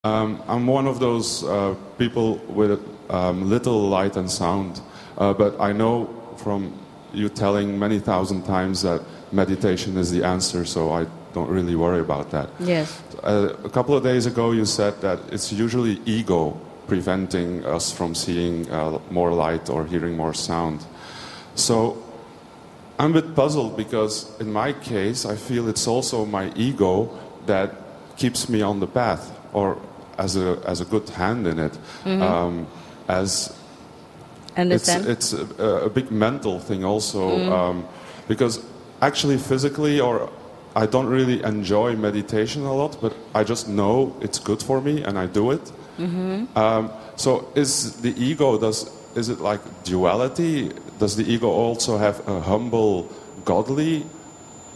I'm one of those people with little light and sound, but I know from you telling many thousand times that meditation is the answer, so I don't really worry about that. Yes. A couple of days ago you said that it's usually ego preventing us from seeing more light or hearing more sound. So I'm a bit puzzled because in my case I feel it's also my ego that keeps me on the path, or as a good hand in it. Understand? It's a big mental thing also, because actually physically, or I don't really enjoy meditation a lot, but I just know it's good for me and I do it. So is the ego, is it like duality? Does the ego also have a humble, godly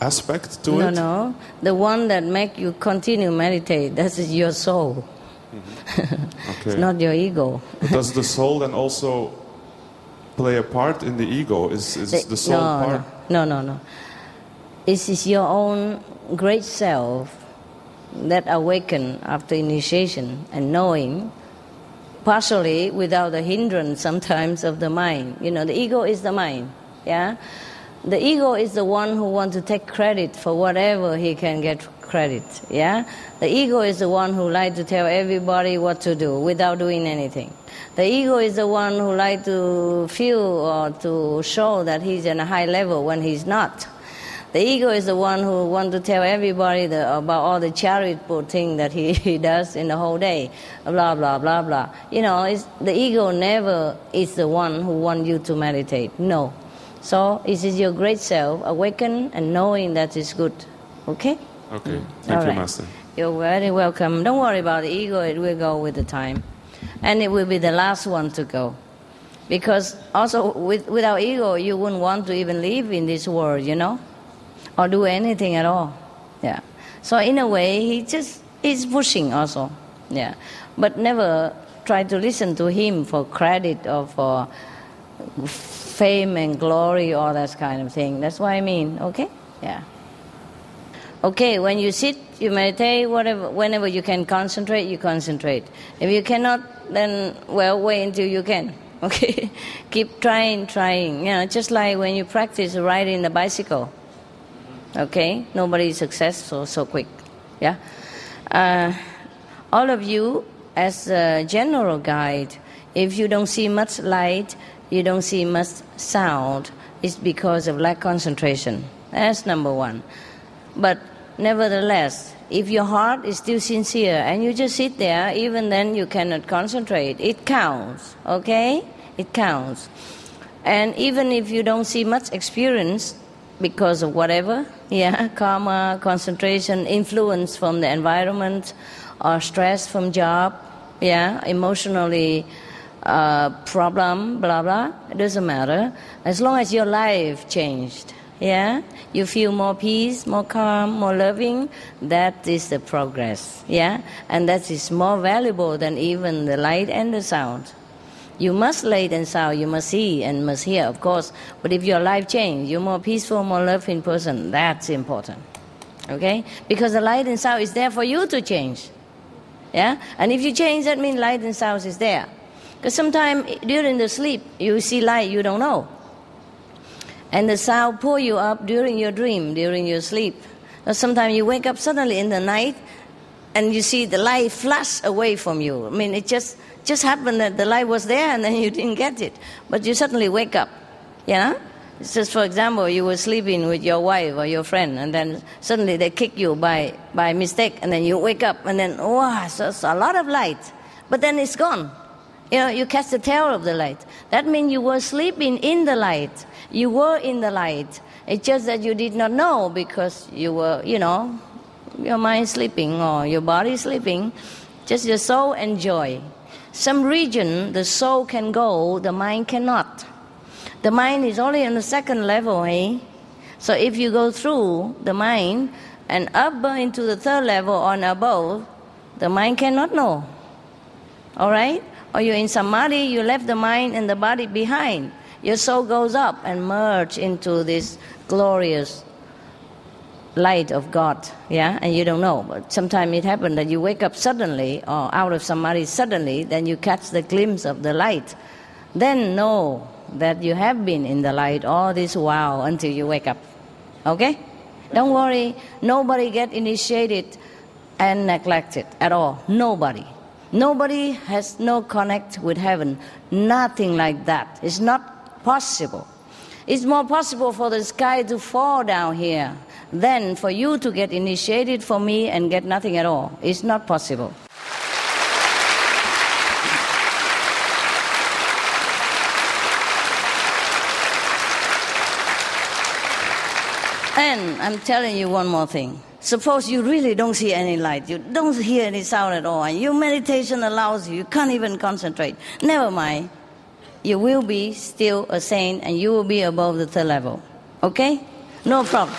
aspect to it? No. The one that make you continue meditate, that is your soul. Okay. It's not your ego. But does the soul then also play a part in the ego? Is the soul part? No. It is your own great self that awaken after initiation and knowing, partially without the hindrance sometimes of the mind. You know, the ego is the mind, yeah? The ego is the one who wants to take credit for whatever he can get credit, yeah? The ego is the one who likes to tell everybody what to do without doing anything. The ego is the one who likes to feel or to show that he's in a high level when he's not. The ego is the one who wants to tell everybody about all the charitable thing that he does in the whole day, blah, blah, blah, blah. You know, the ego never is the one who wants you to meditate, no. So it is your great self, awaken and knowing that is good, okay? Okay, thank you, Master. You're very welcome. Don't worry about the ego, it will go with the time. And it will be the last one to go. Because also without ego, you wouldn't want to even live in this world, you know? Or do anything at all. Yeah. So in a way, he's pushing also. Yeah. But never try to listen to him for credit or for fame and glory or that kind of thing. That's what I mean, okay? Yeah. Okay, when you sit, you meditate, whenever you can concentrate, you concentrate. If you cannot, then, well, wait until you can, okay? Keep trying. You know, just like when you practice riding the bicycle, okay? Nobody is successful so quick, yeah? All of you, as a general guide, if you don't see much light, you don't see much sound, it's because of lack of concentration. That's number one. But nevertheless, if your heart is still sincere and you just sit there, even then you cannot concentrate. It counts, okay? It counts. And even if you don't see much experience because of whatever, yeah, karma, concentration, influence from the environment, or stress from job, yeah, emotionally problem, blah, blah, it doesn't matter. As long as your life changed, yeah, you feel more peace, more calm, more loving, that is the progress, yeah? And that is more valuable than even the light and the sound. You must light and sound, you must see and must hear, of course, but if your life changed, you're more peaceful, more loving person, that's important, okay? Because the light and sound is there for you to change, yeah? And if you change, that means light and sound is there. Because sometimes during the sleep, you see light you don't know. And the sound pull you up during your dream, during your sleep. Or sometimes you wake up suddenly in the night and you see the light flash away from you. I mean, it just happened that the light was there and then you didn't get it. But you suddenly wake up, you know? It's just, for example, you were sleeping with your wife or your friend and then suddenly they kick you by mistake and then you wake up and then, wow, so it's a lot of light. But then it's gone. You know, you catch the tail of the light. That means you were sleeping in the light. You were in the light. It's just that you did not know because you were, you know, your mind sleeping or your body sleeping. Just your soul enjoy. Some region the soul can go, the mind cannot. The mind is only on the second level, eh? So if you go through the mind and up into the third level or above, the mind cannot know. All right? Or you're in samadhi, you left the mind and the body behind. Your soul goes up and merge into this glorious light of God, yeah, and you don't know. But sometimes it happens that you wake up suddenly or out of samadhi suddenly, then you catch the glimpse of the light. Then know that you have been in the light all this while until you wake up. Okay? Don't worry, nobody get initiated and neglected at all. Nobody. Nobody has no connect with heaven. Nothing like that. It's not possible. It's more possible for the sky to fall down here than for you to get initiated for me and get nothing at all. It's not possible. And I'm telling you one more thing. Suppose you really don't see any light, you don't hear any sound at all, and your meditation allows you can't even concentrate. Never mind. You will be still a saint and you will be above the third level. Okay? No problem.